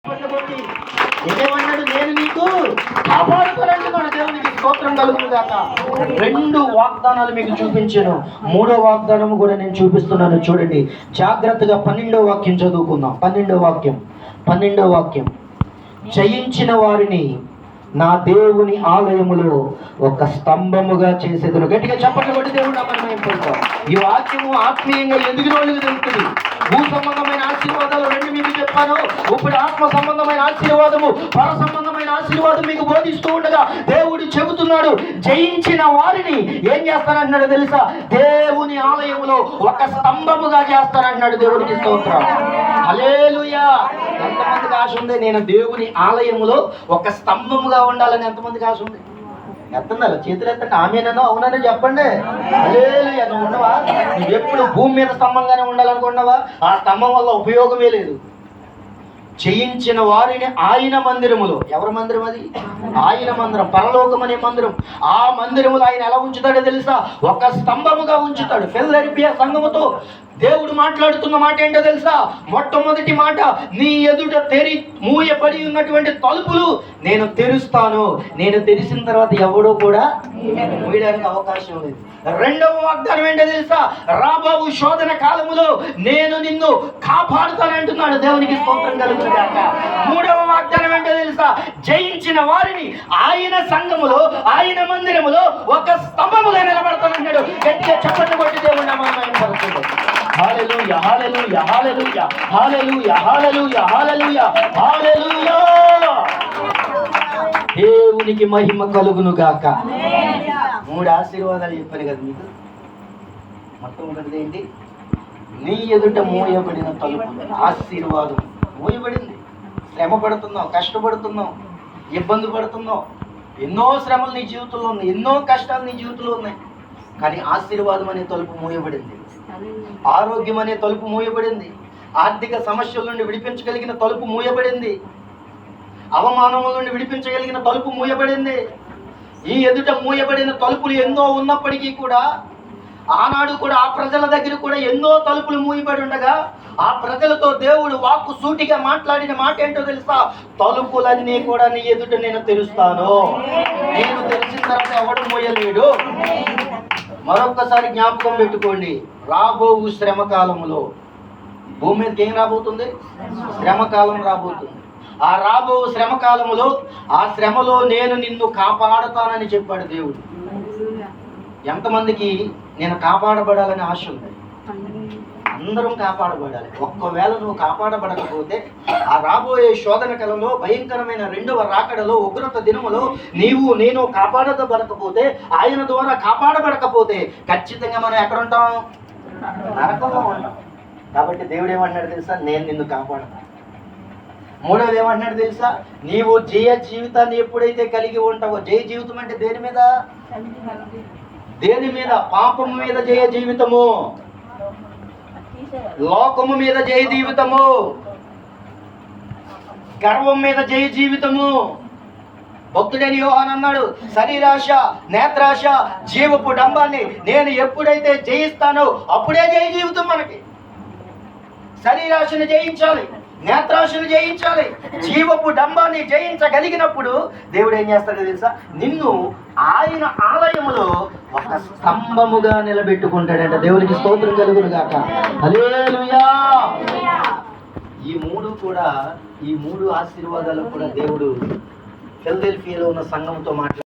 పట్టుబట్టి ఏమన్నాడు? నేను నీకు కాపాడుతానంటున్నాడు. దేవునికి స్తోత్రం కలుగును గాక. 2 వాగ్దానాలు మీకు చూపించాను. 3వ వాగ్దానం కూడా నేను చూపిస్తున్నాను. చూడండి జాగ్రత్తగా. 12వ వాక్యం చదువుకుందాం. 12వ వాక్యం. జయించిన వారిని నా దేవుని ఆలయములో ఒక స్తంభముగా చేసేదను. గట్టిగా చప్పట్లు కొట్టి దేవుడు నామమున పొందుతాం. ఈ వాక్యము ఆత్మీయంగా ఎదిగిన వాళ్ళకి తెలుస్తుంది. భూ సంబంధమైన ఆశీర్వాదాలు 2 మీకు చెప్పాను. ఇప్పుడు ఆత్మ సంబంధమైన ఆశీర్వాదము, పర సంబంధమైన ఆశీర్వాదం మీకు బోధిస్తూ ఉండగా దేవుడు చెబుతున్నాడు, జయించిన వారిని ఏం చేస్తానంటున్నాడు తెలుసా? దేవుని ఆలయములో ఒక స్తంభముగా చేస్తానంటున్నాడు. దేవుడికి స్తోత్రం. హల్లెలూయా. ఎంతమందికి ఆశ ఉంది? నేను దేవుని ఆలయములో ఒక స్తంభముగా ఉండాలని ఎంతమందికి ఆశ ఉంది? ఎత్తండి, చేతులు ఎత్తండి. ఆమెనో అవునని చెప్పండి. హల్లెలూయా. నువ్వు ఉండవా? నువ్వు ఎప్పుడు భూమి మీద స్తంభంగానే ఉండాలనుకున్నావా? ఆ స్తంభం వల్ల ఉపయోగమే లేదు. జయించిన వారిని ఆయన మందిరములో. ఎవరి మందిరం అది? ఆయన మందిరం, పరలోకం అనే మందిరం. ఆ మందిరములో ఆయన ఎలా ఉంచుతాడో తెలుసా? ఒక స్తంభముగా ఉంచుతాడు. ఫిలదెల్ఫియా సంఘముతో దేవుడు మాట్లాడుతున్న మాట ఏంటో తెలుసా? మొట్టమొదటి మాట, నీ ఎదుట మూయబడి ఉన్నటువంటి తలుపులు నేను తెరుస్తాను. నేను తెరిచిన తర్వాత ఎవడో కూడా మూయడానికి అవకాశం లేదు. 2వ వాగ్దానం ఏంటో తెలుసా? రాబోవు శోధన కాలములో నేను నిన్ను కాపాడుతానంటున్నాడు. దేవునికి స్తోత్రం కలుగును గాక. 3వ వాగ్దానం ఏంటో తెలుసా? జయించిన వారిని ఆయన సంఘములో, ఆయన మందిరములో ఒక స్తంభముగా నిలబడతానన్నాడు. గట్టిగా చప్పట్లు కొట్టి దేవుడు నామమున పలుకుతాడు. హల్లెలూయా, హల్లెలూయా, హల్లెలూయా, హల్లెలూయా, హల్లెలూయా, హల్లెలూయా, హల్లెలూయా. దేవునికి మహిమ కలుగును గాక. 3 ఆశీర్వాదాలు చెప్పాను కదా మీకు. మొట్టమొదటిది ఏంటి? నీ ఎదుట మూయబడిన తలుపు. ఆశీర్వాదం మూయబడింది. శ్రమ పడుతున్నావు, కష్టపడుతున్నావు, ఇబ్బంది పడుతున్నావు. ఎన్నో శ్రమలు నీ జీవితంలో ఉన్నాయి, ఎన్నో కష్టాలు నీ జీవితంలో ఉన్నాయి. కానీ ఆశీర్వాదం అనే తలుపు మూయబడింది. ఆరోగ్యం అనే తలుపు మూయబడింది. ఆర్థిక సమస్యల నుండి విడిపించగలిగిన తలుపు మూయబడింది. అవమానముల నుండి విడిపించగలిగిన తలుపు మూయబడింది. ఈ ఎదుట మూయబడిన తలుపులు ఎన్నో ఉన్నప్పటికీ కూడా, ఆనాడు కూడా ఆ ప్రజల దగ్గర కూడా ఎన్నో తలుపులు మూయబడి ఉండగా, ఆ ప్రజలతో దేవుడు వాక్కు సూటిగా మాట్లాడిన మాట ఏంటో తెలుసా? తలుపులన్నీ కూడా నీ ఎదుట నేను తెరుస్తాను. నేను తెరిచిన తర్వాత ఎవడు మూయలేడు. మరొక్కసారి జ్ఞాపకం పెట్టుకోండి. రాబోవు శ్రమకాలములో భూమి మీదకి ఏం రాబోతుంది? శ్రమకాలం రాబోతుంది. ఆ రాబో శ్రమకాలములో, ఆ శ్రమలో నేను నిన్ను కాపాడుతానని చెప్పాడు దేవుడు. ఎంతమందికి నేను కాపాడబడాలని ఆశ ఉంది? అందరం కాపాడబడాలి. ఒక్కవేళ నువ్వు కాపాడబడకపోతే ఆ రాబోయే శోధన కాలంలో, భయంకరమైన 2వ రాకడలో, ఉగ్రత దినములో నేను కాపాడబడకపోతే, ఆయన ద్వారా కాపాడబడకపోతే ఖచ్చితంగా మనం ఎక్కడ ఉంటాం? నరకంలో ఉంటాం. కాబట్టి దేవుడు ఏమంటున్నాడు తెలుసా? నేను నిన్ను కాపాడతాను. 3వది ఏమంటున్నాడు తెలుసా? నీవు జయ జీవితాన్ని ఎప్పుడైతే కలిగి ఉంటావో, జయ జీవితం అంటే దేని మీద? దేని మీద? పాపము మీద జయ జీవితము, లోకము మీద జయ జీవితము, గర్వం మీద జయ జీవితము. భక్తుడైన యోహాను అన్నాడు, శరీరాశ, నేత్రాశ, జీవపు డంబాన్ని నేను ఎప్పుడైతే జయిస్తానో అప్పుడే జయ జీవితం మనకి. శరీరాశను జయించాలి, నేత్రాశను జయించాలి, జీవపు డంబాన్ని జయించగలిగినప్పుడు దేవుడు ఏం చేస్తాడో తెలుసా? నిన్ను ఆయన ఆలయములో ఒక స్తంభముగా నిలబెట్టుకుంటాడంట. దేవునికి స్తోత్రం కలుగును గాక. హల్లెలూయా. ఈ 3 ఆశీర్వాదాలు కూడా దేవుడు ఫిలదెల్ఫియాలో ఉన్న సంఘంతో మాట్లాడారు.